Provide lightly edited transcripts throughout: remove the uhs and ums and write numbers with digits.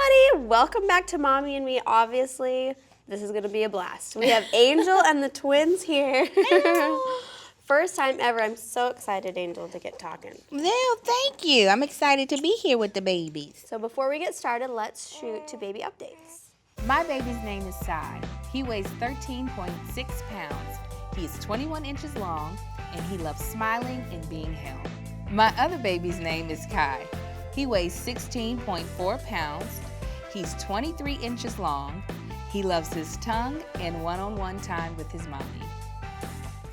everybody! Welcome back to Mommy and Me. Obviously, this is gonna be a blast. We have Angel and the twins here. First time ever. I'm so excited, Angel, to get talking. No, thank you. I'm excited to be here with the babies. So before we get started, let's shoot to baby updates. My baby's name is Sai. He weighs 13.6 pounds. He is 21 inches long, and he loves smiling and being held. My other baby's name is Kai. He weighs 16.4 pounds. He's 23 inches long. He loves his tongue and one-on-one time with his mommy.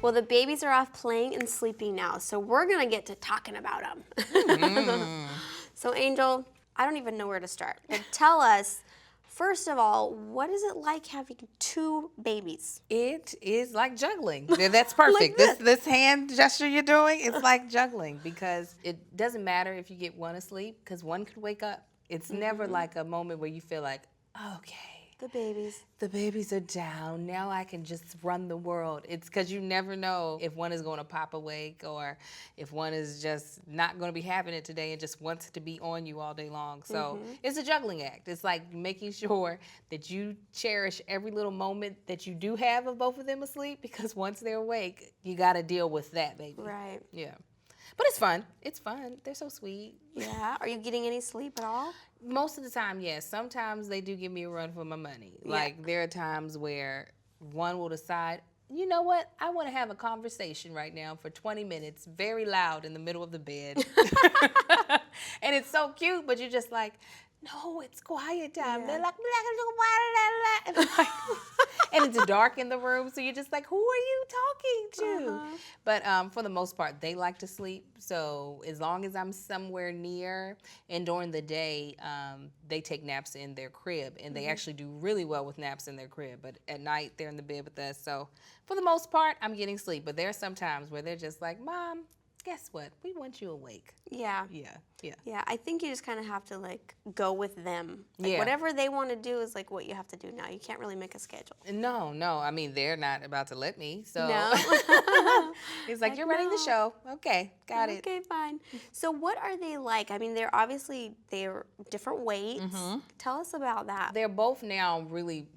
Well, the babies are off playing and sleeping now, so we're gonna get to talking about them. So Angel, I don't even know where to start, but tell us, first of all, what is it like having two babies? It is like juggling. That's perfect. Like this hand gesture you're doing, it's like juggling because it doesn't matter if you get one asleep because one could wake up. It's never like a moment where you feel like, okay. The babies are down. Now I can just run the world. It's because you never know if one is going to pop awake or if one is just not going to be having it today and just wants to be on you all day long. So it's a juggling act. It's like making sure that you cherish every little moment that you do have of both of them asleep because once they're awake, you got to deal with that, baby. Right. Yeah. But it's fun. It's fun. They're so sweet. Yeah. Are you getting any sleep at all? Most of the time, yes. Sometimes they do give me a run for my money. Yeah. Like there are times where one will decide, you know what? I want to have a conversation right now for 20 minutes, very loud in the middle of the bed. And it's so cute, but you're just like, no, it's quiet time. Yeah. They're like, blah, blah, blah, blah, blah. And it's dark in the room, so you're just like, who are you talking to? But for the most part, they like to sleep. So as long as I'm somewhere near, and during the day, they take naps in their crib, and they actually do really well with naps in their crib. But at night, they're in the bed with us. So for the most part, I'm getting sleep. But there are some times where they're just like, Mom, guess what? We want you awake. Yeah. Yeah, I think you just kind of have to like go with them. Like, whatever they want to do is like what you have to do now. You can't really make a schedule. No. I mean, they're not about to let me. So No. it's like, you're running the show. Okay, got it. Okay, fine. So what are they like? I mean, they're different weights. Tell us about that. They're both now really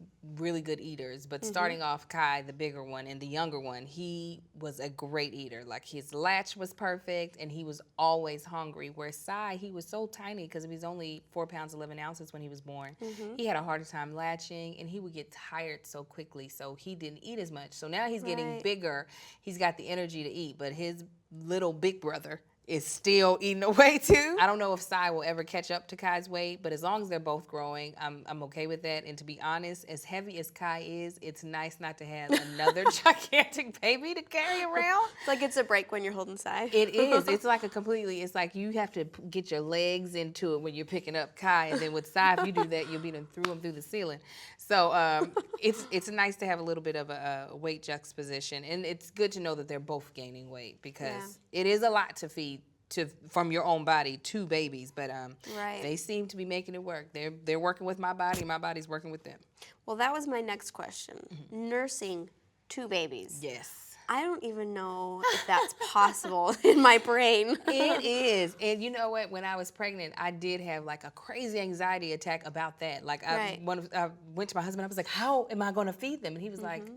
good eaters, but starting off Kai, the bigger one, and the younger one, he was a great eater. Like his latch was perfect and he was always hungry, where Sai, he was so tiny because he was only 4 pounds 11 ounces when he was born. He had a harder time latching and he would get tired so quickly, so he didn't eat as much. So now he's getting bigger, he's got the energy to eat, but his little big brother is still eating away too. I don't know if Sai will ever catch up to Kai's weight, but as long as they're both growing, I'm okay with that. And to be honest, as heavy as Kai is, it's nice not to have another gigantic baby to carry around. It's like it's a break when you're holding Sai. It is. It's like it's like you have to get your legs into it when you're picking up Kai, and then with Sai, if you do that, you'll beat him through the ceiling. So it's nice to have a little bit of a weight juxtaposition, and it's good to know that they're both gaining weight because it is a lot to feed from your own body to babies, but they seem to be making it work. They're working with my body's working with them. Well, that was my next question. Nursing two babies. Yes. I don't even know if that's possible in my brain. It is. And you know what? When I was pregnant, I did have like a crazy anxiety attack about that. Like I went to my husband, I was like, how am I going to feed them? And he was like,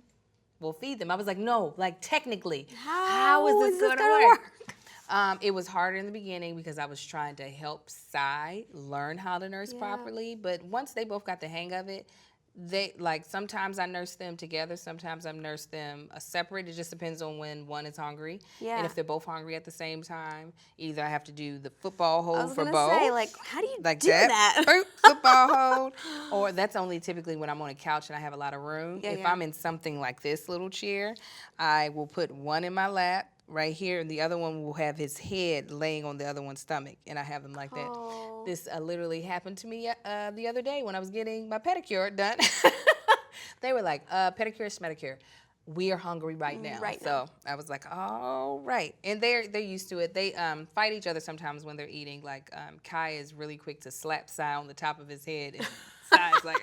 well, feed them. I was like, no, like technically, how is this going to work? It was harder in the beginning because I was trying to help Sai learn how to nurse properly. But once they both got the hang of it, they like sometimes I nurse them together, sometimes I nurse them separate. It just depends on when one is hungry. And if they're both hungry at the same time, either I have to do the football hold for both. I was gonna say, like, how do you like do that? Football hold. Or that's only typically when I'm on a couch and I have a lot of room. If I'm in something like this little chair, I will put one in my lap right here, and the other one will have his head laying on the other one's stomach, and I have him like that. This literally happened to me the other day when I was getting my pedicure done. They were like, pedicure, schmedicure. We are hungry right now. So I was like, all right. And they're used to it. They fight each other sometimes when they're eating. Like Kai is really quick to slap Sai on the top of his head. And Sai's like,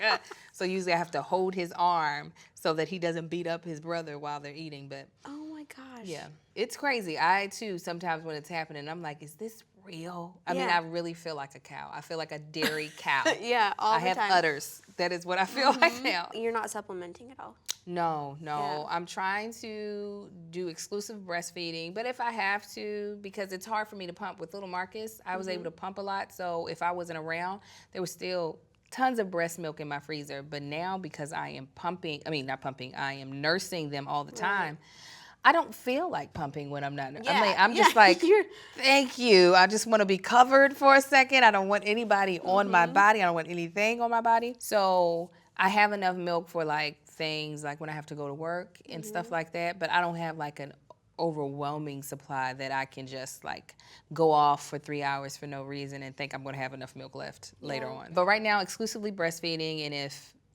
So usually I have to hold his arm so that he doesn't beat up his brother while they're eating. But oh my gosh. yeah, it's crazy. I too, sometimes when it's happening, I'm like, is this real? I mean, I really feel like a cow. I feel like a dairy cow. Yeah, all the time. I have udders. That is what I feel like now. You're not supplementing at all? No. Yeah. I'm trying to do exclusive breastfeeding, but if I have to, because it's hard for me to pump with little Marcus, I was able to pump a lot. So if I wasn't around, there was still tons of breast milk in my freezer. But now, because I am I am nursing them all the time. I don't feel like pumping when I'm not. I'm just like, thank you. I just want to be covered for a second. I don't want anybody on my body. I don't want anything on my body. So I have enough milk for like things like when I have to go to work and stuff like that. But I don't have like an overwhelming supply that I can just like go off for 3 hours for no reason and think I'm going to have enough milk left later on. But right now, exclusively breastfeeding,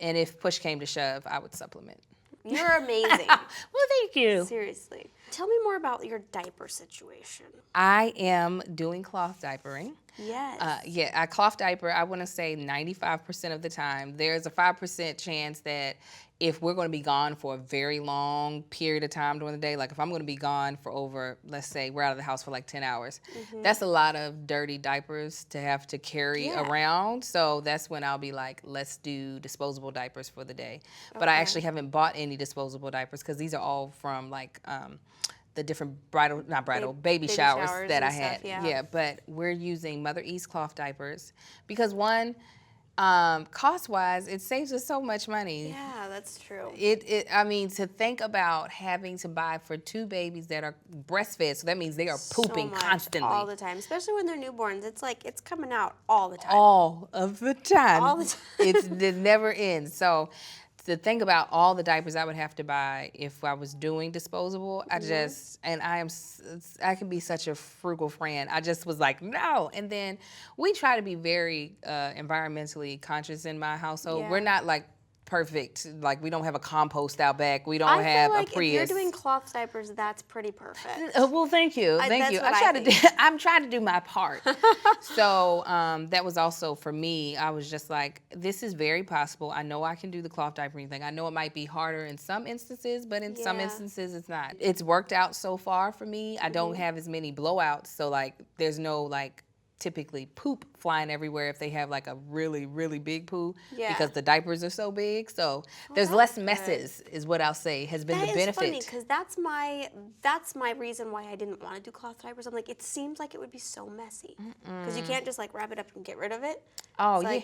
and if push came to shove, I would supplement. You're amazing. Well, thank you. Seriously. Tell me more about your diaper situation. I am doing cloth diapering. Yes. I cloth diaper, I want to say 95% of the time. There's a 5% chance that if we're going to be gone for a very long period of time during the day, like if I'm going to be gone for over, let's say we're out of the house for like 10 hours, that's a lot of dirty diapers to have to carry around. So that's when I'll be like, let's do disposable diapers for the day. But I actually haven't bought any disposable diapers because these are all from like the different baby showers that I had. Yeah, but we're using Mother East cloth diapers because one, cost-wise, it saves us so much money. Yeah, that's true. I mean, to think about having to buy for 2 babies that are breastfed, so that means they are pooping constantly. All the time, especially when they're newborns. It's like, it's coming out all the time. All of the time. All the time. It never ends. So to think about all the diapers I would have to buy if I was doing disposable, I can be such a frugal friend. I just was like, no. And then we try to be very environmentally conscious in my household. We're not like perfect. Like we don't have a compost out back. We don't have a Prius. If you're doing cloth diapers, that's pretty perfect. Well, thank you. Thank you. I'm trying to do my part. So that was also for me. I was just like, this is very possible. I know I can do the cloth diapering thing. I know it might be harder in some instances, but in some instances it's not. It's worked out so far for me. I don't have as many blowouts. So like there's no like typically poop flying everywhere if they have like a really, really big poo because the diapers are so big. So there's less messes is what I'll say has been the benefit. That is funny because that's my reason why I didn't want to do cloth diapers. I'm like, it seems like it would be so messy because you can't just like wrap it up and get rid of it. Oh, yeah.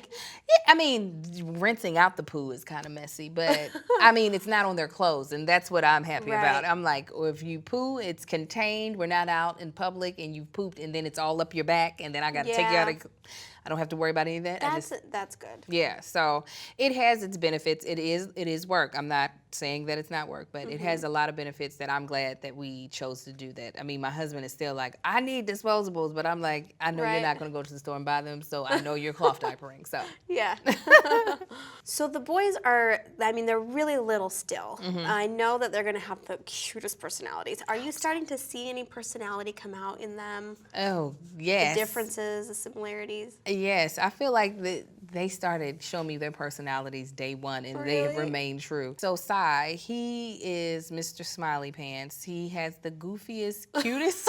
I mean, rinsing out the poo is kind of messy, but I mean, it's not on their clothes, and that's what I'm happy about. I'm like, if you poo, it's contained. We're not out in public, and you've pooped, and then it's all up your back, and then I got to take you out of. I don't have to worry about any of that. That's good. Yeah, so it has its benefits. It is work. I'm not saying that it's not work, but it has a lot of benefits that I'm glad that we chose to do that. I mean, my husband is still like, I need disposables, but I'm like, I know you're not going to go to the store and buy them, so I know you're cloth diapering. So yeah. So the boys are, I mean, they're really little still. I know that they're going to have the cutest personalities. Are you starting to see any personality come out in them? Oh, yes. The differences, the similarities? Yes, I feel like they started showing me their personalities day one, and they have remained true. So Sai, he is Mr. Smiley Pants. He has the goofiest, cutest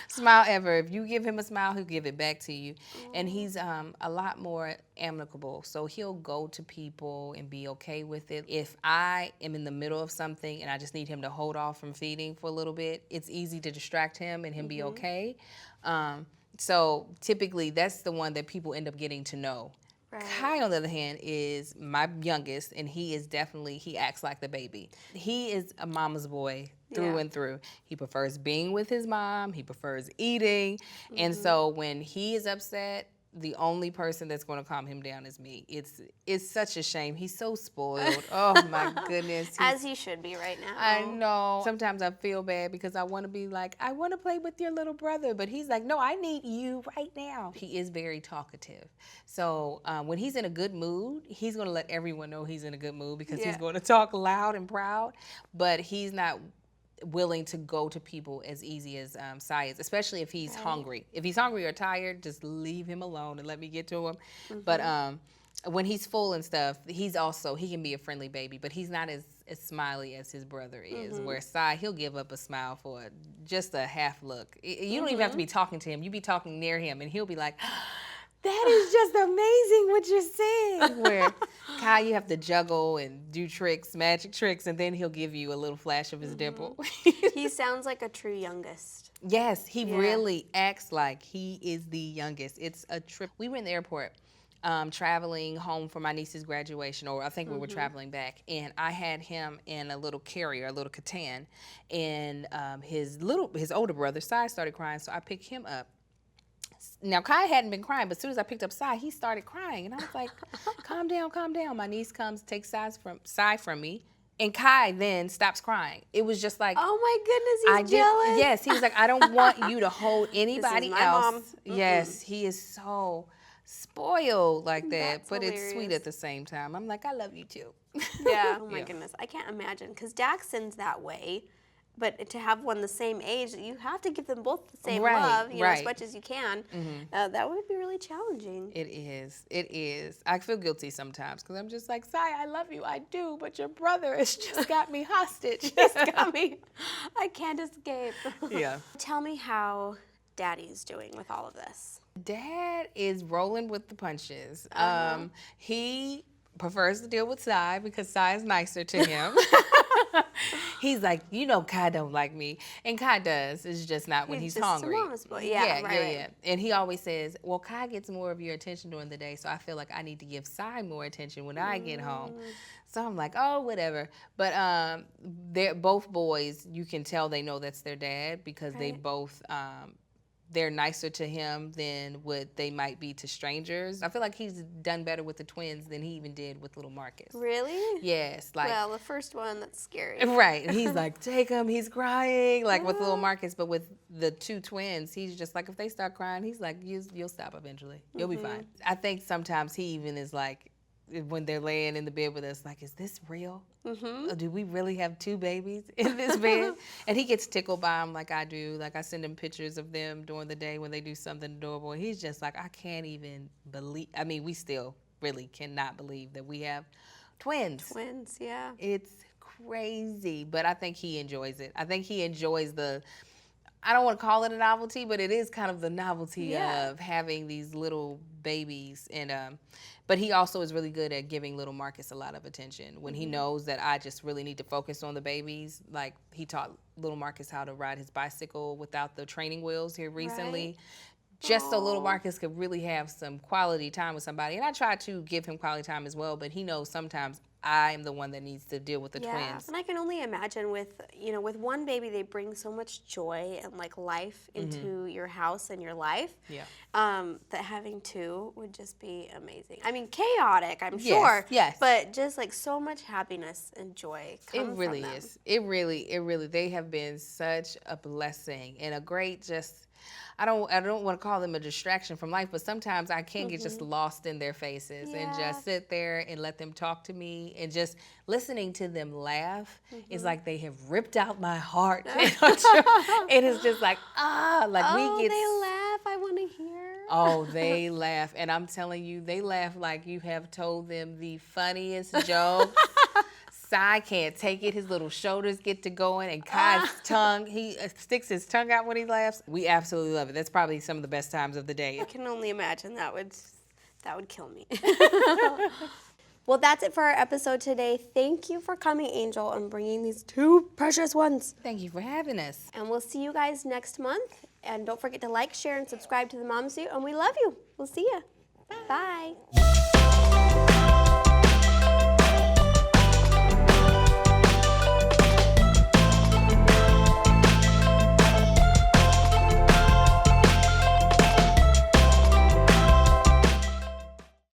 smile ever. If you give him a smile, he'll give it back to you. And he's a lot more amicable. So he'll go to people and be okay with it. If I am in the middle of something and I just need him to hold off from feeding for a little bit, it's easy to distract him and him be okay. So typically that's the one that people end up getting to know. Kai, on the other hand, is my youngest, and he acts like the baby. He is a mama's boy through and through. He prefers being with his mom. He prefers eating. And so when he is upset, the only person that's going to calm him down is me. It's such a shame. He's so spoiled. Oh, my goodness. As he should be right now. I know. Sometimes I feel bad because I want to be like, I want to play with your little brother. But he's like, no, I need you right now. He is very talkative. So when he's in a good mood, he's going to let everyone know he's in a good mood because he's going to talk loud and proud. But he's not willing to go to people as easy as Sai is, especially if he's hungry. If he's hungry or tired, just leave him alone and let me get to him. But when he's full and stuff, he can be a friendly baby, but he's not as smiley as his brother is. Where Sai, he'll give up a smile for just a half look. You don't even have to be talking to him. You be talking near him, and he'll be like, that is just amazing what you're saying. Where Kai, you have to juggle and do tricks, magic tricks, and then he'll give you a little flash of his dimple. He sounds like a true youngest. Yes, he really acts like he is the youngest. It's a trip. We were in the airport traveling home for my niece's graduation, or I think we were traveling back, and I had him in a little carrier, a little Catan, and his older brother, Sai, started crying, so I picked him up. Now, Kai hadn't been crying, but as soon as I picked up Sai, he started crying. And I was like, calm down, calm down. My niece comes, takes Sai from me, and Kai then stops crying. It was just like, oh my goodness, he's jealous. Yes, he was like, I don't want you to hold anybody this is my else. mom. Yes, he is so spoiled like that, That's but hilarious. It's sweet at the same time. I'm like, I love you too. Yeah, oh my goodness. I can't imagine, because Daxon's that way. But to have one the same age, you have to give them both the same love, you know, as much as you can. That would be really challenging. It is. It is. I feel guilty sometimes because I'm just like, Sai, I love you. I do. But your brother has just got me hostage. He's got me. I can't escape. Yeah. Tell me how Daddy's doing with all of this. Dad is rolling with the punches. He prefers to deal with Sai because Sai is nicer to him. He's like, you know, Kai don't like me. And Kai does. It's just not when he's just hungry. a mama's boy. Yeah, right. And he always says, well, Kai gets more of your attention during the day, so I feel like I need to give Sai more attention when I get home. So I'm like, oh, whatever. But they're both boys, you can tell they know that's their dad because they both they're nicer to him than what they might be to strangers. I feel like he's done better with the twins than he even did with little Marcus. Really? Yes. Like, well, the first one, that's scary. Right. And he's like, take him, he's crying, like with little Marcus. But with the two twins, he's just like, if they start crying, he's like, you'll stop eventually. You'll be fine. I think sometimes he even is like, when they're laying in the bed with us, like, is this real? Do we really have two babies in this bed? And he gets tickled by them like I do. Like, I send him pictures of them during the day when they do something adorable. And he's just like, I can't even believe. I mean, we still really cannot believe that we have twins. Twins, yeah. It's crazy, but I think he enjoys it. I think he enjoys I don't want to call it a novelty, but it is kind of the novelty of having these little babies. And but he also is really good at giving little Marcus a lot of attention. When he knows that I just really need to focus on the babies, like he taught little Marcus how to ride his bicycle without the training wheels here recently. Just so little Marcus could really have some quality time with somebody. And I try to give him quality time as well, but he knows sometimes I'm the one that needs to deal with the twins. And I can only imagine with one baby, they bring so much joy and like life into your house and your life. Yeah. That having two would just be amazing. I mean, chaotic, I'm sure. Yes. But just like so much happiness and joy come It really from them. is. It really, they have been such a blessing and a great I don't want to call them a distraction from life, but sometimes I can get just lost in their faces and just sit there and let them talk to me, and just listening to them laugh is like they have ripped out my heart. It is just like, we get. They laugh. I want to hear. Oh, they laugh. And I'm telling you, they laugh like you have told them the funniest joke. Sai can't take it. His little shoulders get to going, and Kai's tongue, he sticks his tongue out when he laughs. We absolutely love it. That's probably some of the best times of the day. I can only imagine that would kill me. Well, that's it for our episode today. Thank you for coming, Angel, and bringing these two precious ones. Thank you for having us. And we'll see you guys next month. And don't forget to like, share, and subscribe to the Mom Suit. And we love you. We'll see you. Bye.